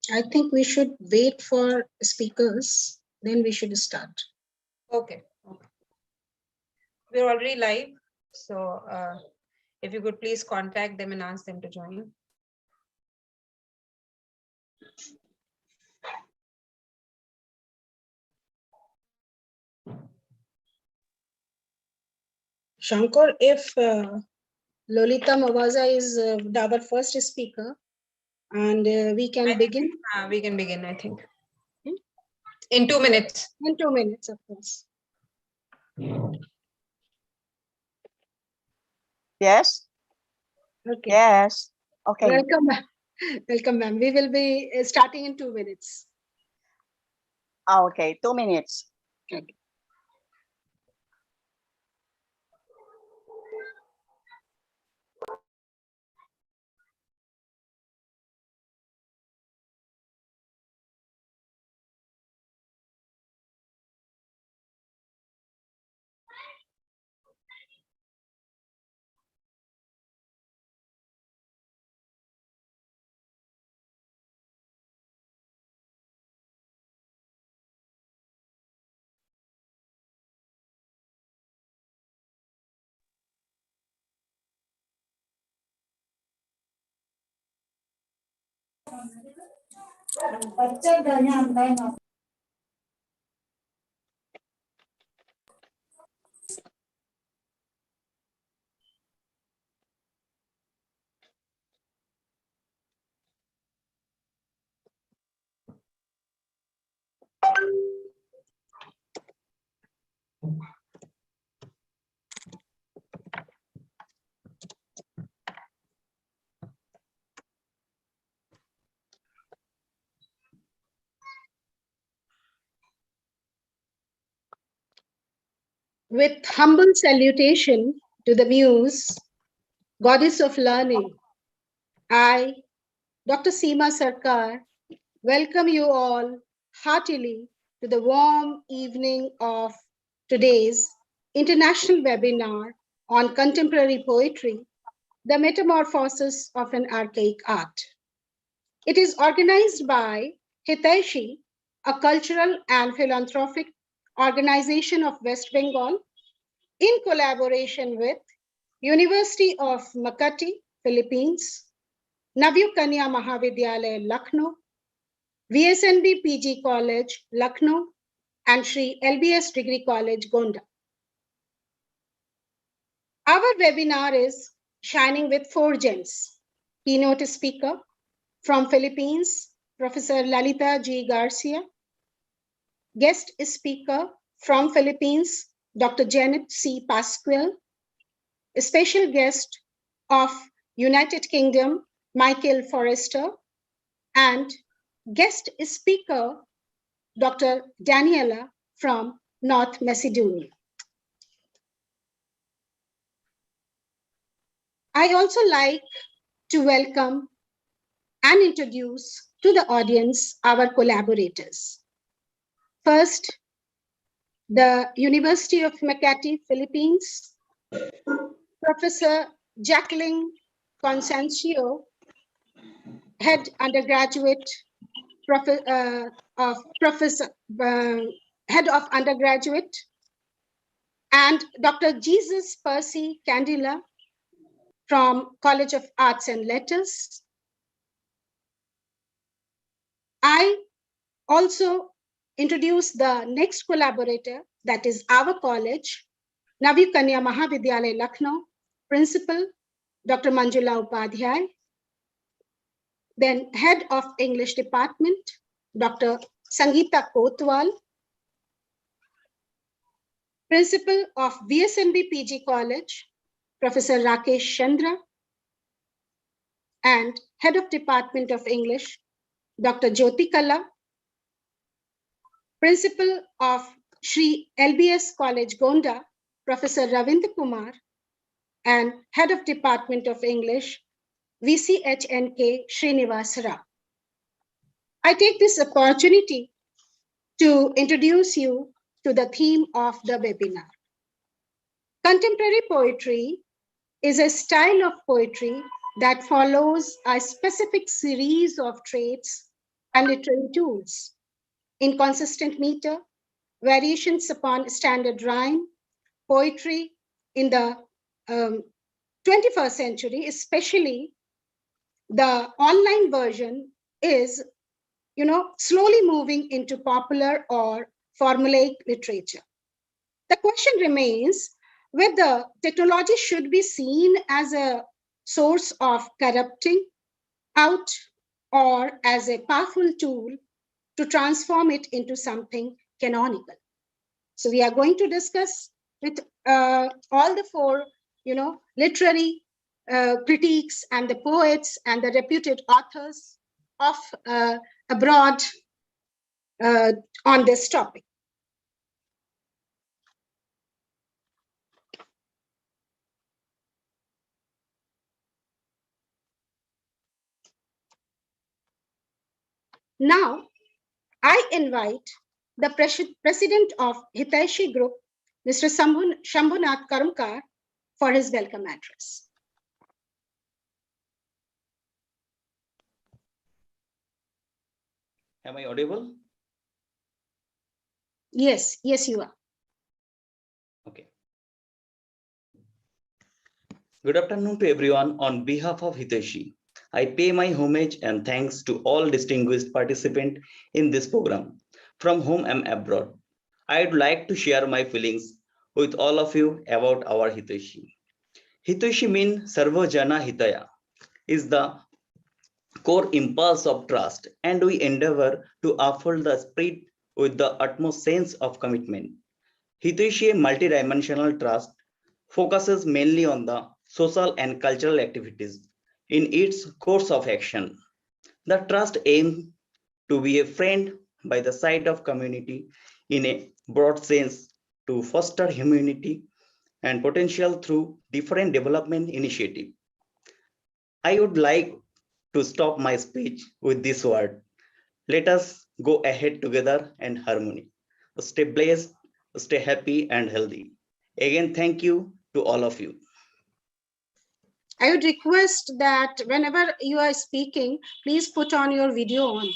I think we should wait for speakers, then we should start. Okay. We're already live. So if you could please contact them and ask them to join. Shankar, if Lolita Mawaza is our first speaker, and we can begin. We can begin, I think. In 2 minutes. In 2 minutes, of course. Yes. Okay. Yes. Okay. Welcome, welcome, ma'am. We will be starting in 2 minutes. Okay, 2 minutes. Okay. With humble salutation to the Muse, Goddess of Learning, I, Dr. Seema Sarkar, welcome you all heartily to the warm evening of today's international webinar on contemporary poetry, the metamorphosis of an archaic art. It is organized by HITAISI, a cultural and philanthropic organization of West Bengal, in collaboration with University of Makati, Philippines, Navyu Kanya Mahavidyalaya, Lucknow, VSNB PG College, Lucknow, and Sri LBS Degree College, Gonda. Our webinar is Shining with Four Gems. Keynote speaker from Philippines, Professor Lalita G. Garcia. Guest speaker from Philippines, Dr. Janet C. Pasquale. A special guest of United Kingdom, Michael Forrester. And guest speaker, Dr. Daniela from North Macedonia. I also like to welcome and introduce to the audience our collaborators. First, the University of Makati, Philippines, Professor Jacqueline Constancio, head undergraduate head of undergraduate, and Dr. Jesus Percy Candela from College of Arts and Letters. I also introduce the next collaborator, that is our college, Navyu Kanya Mahavidyalaya, Lucknow, Principal, Dr. Manjula Upadhyay. Then Head of English Department, Dr. Sangeeta Kotwal. Principal of VSNB PG College, Professor Rakesh Chandra. And Head of Department of English, Dr. Jyoti Kala. Principal of Sri LBS College, Gonda, Professor Ravindra Kumar. And Head of Department of English, VCHNK Srinivas Rao. I take this opportunity to introduce you to the theme of the webinar. Contemporary poetry is a style of poetry that follows a specific series of traits and literary tools: inconsistent meter, variations upon standard rhyme, poetry in the 21st century, especially the online version, is slowly moving into popular or formulaic literature. The question remains whether technology should be seen as a source of corrupting out or as a powerful tool to transform it into something canonical. So we are going to discuss with all the four, literary critiques and the poets and the reputed authors of abroad on this topic. Now, I invite the president of HITAISI Group, Mr. Shambhunath Karumkar, for his welcome address. Am I audible? Yes, you are. Okay. Good afternoon to everyone. On behalf of HITAISI, I pay my homage and thanks to all distinguished participants in this program from home and abroad. I'd like to share my feelings with all of you about our HITAISI. HITAISI means Sarva Jana Hitaya, is the core impulse of trust, and we endeavor to uphold the spirit with the utmost sense of commitment. HITAISI multidimensional trust focuses mainly on the social and cultural activities in its course of action. The trust aims to be a friend by the side of community in a broad sense to foster humanity and potential through different development initiatives. I would like to stop my speech with this word. Let us go ahead together in harmony. Stay blessed, stay happy and healthy. Again, thank you to all of you. I would request that whenever you are speaking, please put on your video on.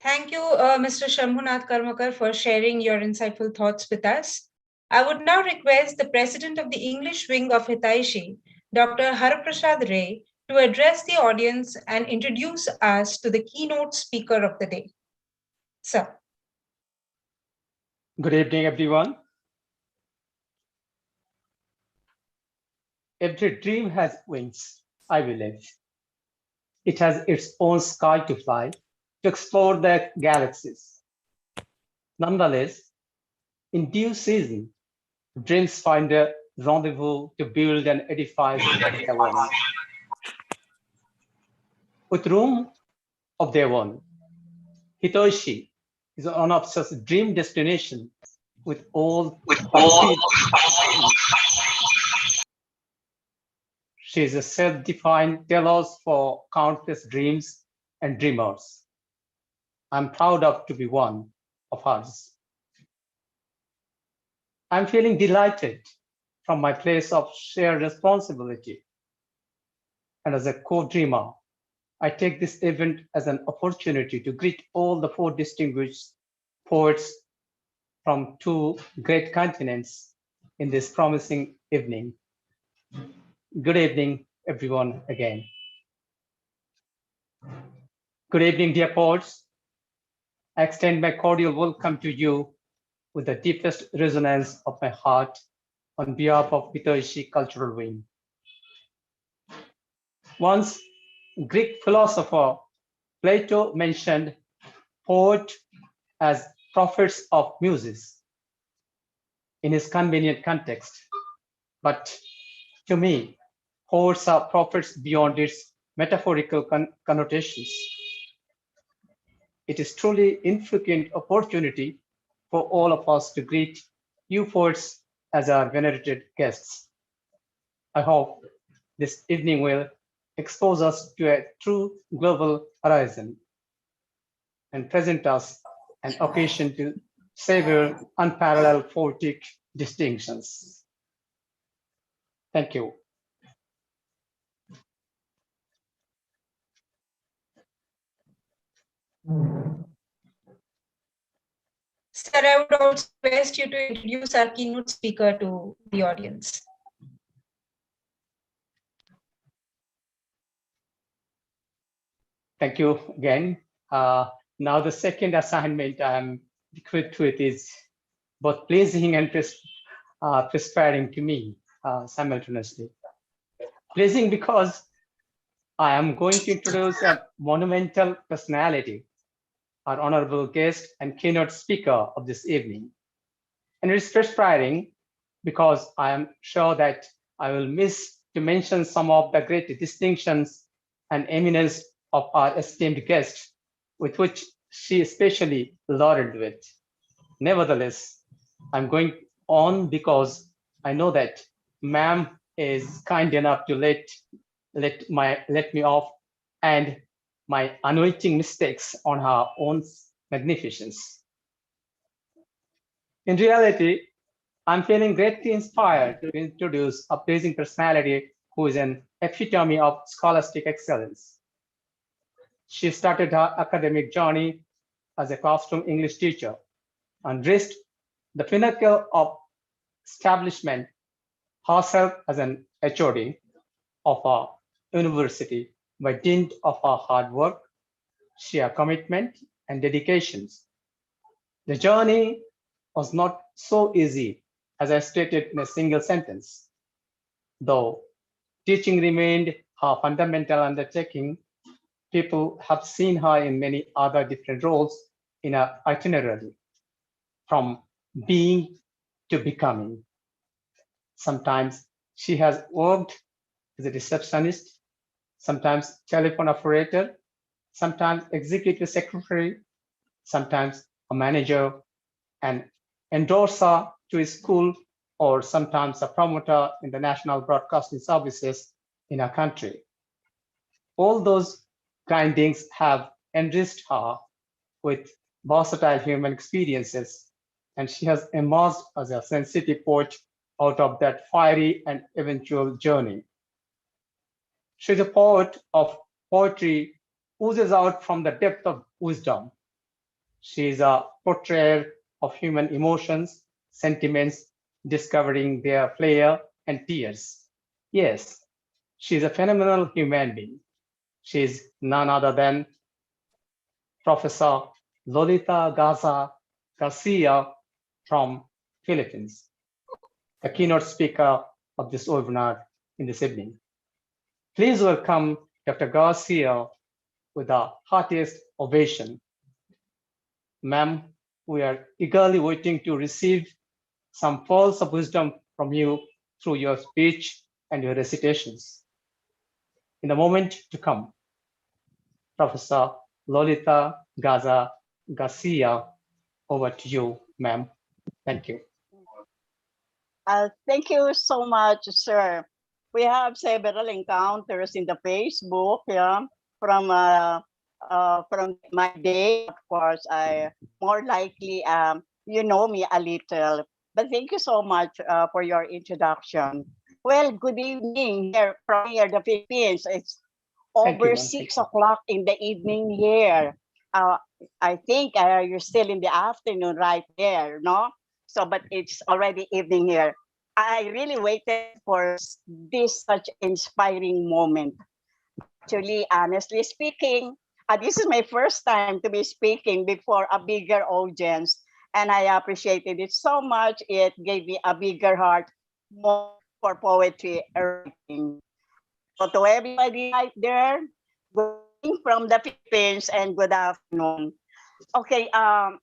Thank you, Mr. Shambhunath Karmakar, for sharing your insightful thoughts with us. I would now request the President of the English Wing of HITAISI, Dr. Haraprasad Ray, to address the audience and introduce us to the keynote speaker of the day. Sir. Good evening, everyone. Every dream has wings, I believe. It has its own sky to fly, to explore the galaxies. Nonetheless, in due season, dreams find a rendezvous to build and edify their own. With room of their own, HITAISI is an unobsessed dream destination with all. She is a self-defined telos for countless dreams and dreamers. I'm proud to be one of hers. I'm feeling delighted from my place of shared responsibility. And as a co-dreamer, I take this event as an opportunity to greet all the 4 distinguished poets from 2 great continents in this promising evening. Good evening, everyone, again. Good evening, dear poets. I extend my cordial welcome to you with the deepest resonance of my heart on behalf of HITAISI Cultural Wing. Once, Greek philosopher Plato mentioned poets as prophets of muses in his convenient context. But to me, poets are prophets beyond its metaphorical connotations. It is truly infrequent opportunity for all of us to greet you poets as our venerated guests. I hope this evening will expose us to a true global horizon and present us an occasion to savor unparalleled poetic distinctions. Thank you. Sir, I would also request you to introduce our keynote speaker to the audience. Thank you again. Now the second assignment I'm equipped with is both pleasing and perspiring to me simultaneously. Pleasing because I am going to introduce a monumental personality, our honorable guest and keynote speaker of this evening. And it is perspiring because I am sure that I will miss to mention some of the great distinctions and eminence of our esteemed guest, with which she especially lauded with. Nevertheless, I'm going on because I know that ma'am is kind enough to let me off and my unwitting mistakes on her own magnificence. In reality, I'm feeling greatly inspired to introduce a pleasing personality who is an epitome of scholastic excellence. She started her academic journey as a classroom English teacher and reached the pinnacle of establishment herself as an HOD of a university by dint of her hard work, sheer commitment, and dedications. The journey was not so easy as I stated in a single sentence. Though teaching remained her fundamental undertaking, people have seen her in many other different roles in her itinerary, from being to becoming. Sometimes she has worked as a receptionist, sometimes telephone operator, sometimes executive secretary, sometimes a manager, an endorser to a school, or sometimes a promoter in the national broadcasting services in our country. All those grindings have enriched her with versatile human experiences, and she has emerged as a sensitive poet out of that fiery and eventual journey. She's a poet of poetry oozes out from the depth of wisdom. She is a portrayer of human emotions, sentiments, discovering their flair and tears. Yes, she is a phenomenal human being. She is none other than Professor Lolita Garcia from Philippines, the keynote speaker of this webinar in this evening. Please welcome Dr. Garcia with the heartiest ovation. Ma'am, we are eagerly waiting to receive some pearls of wisdom from you through your speech and your recitations. In the moment to come, Professor Lolita Garcia, over to you, ma'am. Thank you. Thank you so much, sir. We have several encounters in the Facebook, yeah, from my day. Of course, I more likely you know me a little, but thank you so much for your introduction. Well, good evening here from here, the Philippines. It's over 6 o'clock in the evening here. I think you're still in the afternoon right there, no? So, but it's already evening here. I really waited for this such inspiring moment. Actually, honestly speaking, this is my first time to be speaking before a bigger audience, and I appreciated it so much. It gave me a bigger heart more for poetry writing. So to everybody right there, good evening from the Philippines and good afternoon. Okay, I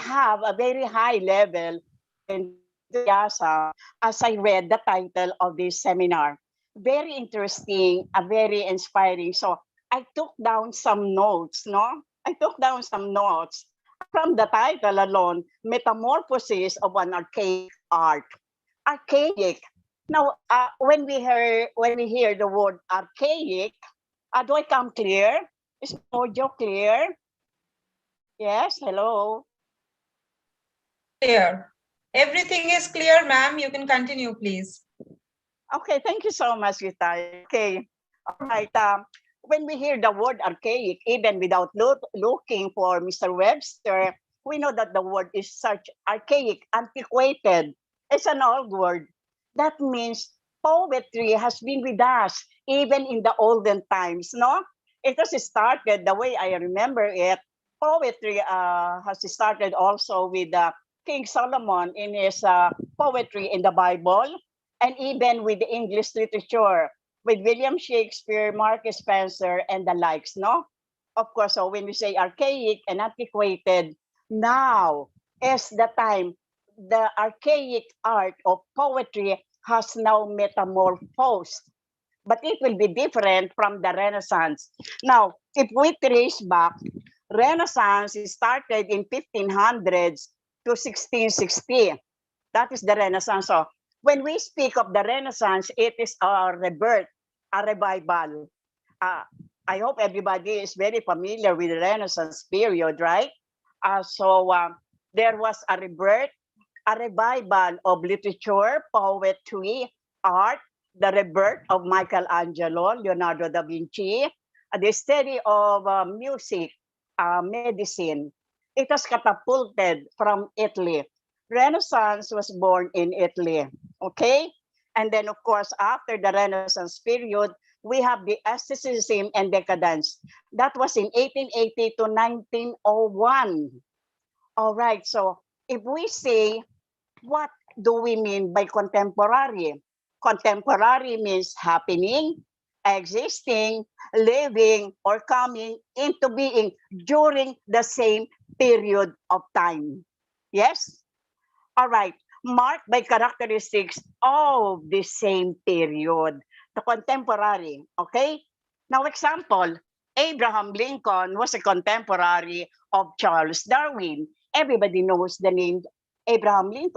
have a very high level enthusiasm as I read the title of this seminar. Very interesting, very inspiring. So I took down some notes, no? I took down some notes from the title alone, Metamorphosis of an Archaic Art. Archaic. Now, when we hear the word archaic, do I come clear? Is my audio clear? Yes, hello. Clear. Everything is clear, ma'am. You can continue, please. Okay, thank you so much, Yutai. Okay, all right. When we hear the word archaic, even without looking for Mr. Webster, we know that the word is such archaic, antiquated. It's an old word. That means poetry has been with us even in the olden times, no? It has started the way I remember it. Poetry has started also with King Solomon in his poetry in the Bible, and even with the English literature, with William Shakespeare, Marcus Spencer, and the likes, no? Of course, so when we say archaic and antiquated, now is the time the archaic art of poetry has now metamorphosed. But it will be different from the Renaissance. Now, if we trace back, Renaissance started in 1500s to 1660. That is the Renaissance. So when we speak of the Renaissance, it is a rebirth, a revival. I hope everybody is very familiar with the Renaissance period, right? There was a rebirth, a revival of literature, poetry, art, the rebirth of Michelangelo, Leonardo da Vinci, the study of music, medicine. it was catapulted from Italy. Renaissance was born in Italy, okay? And then, of course, after the Renaissance period, we have the aestheticism and decadence. That was in 1880 to 1901. All right, so if we say, what do we mean by contemporary? Contemporary means happening, existing, living, or coming into being during the same period of time. Yes? All right. Marked by characteristics of the same period. The contemporary. Okay? Now, example, Abraham Lincoln was a contemporary of Charles Darwin. Everybody knows the name Abraham Lincoln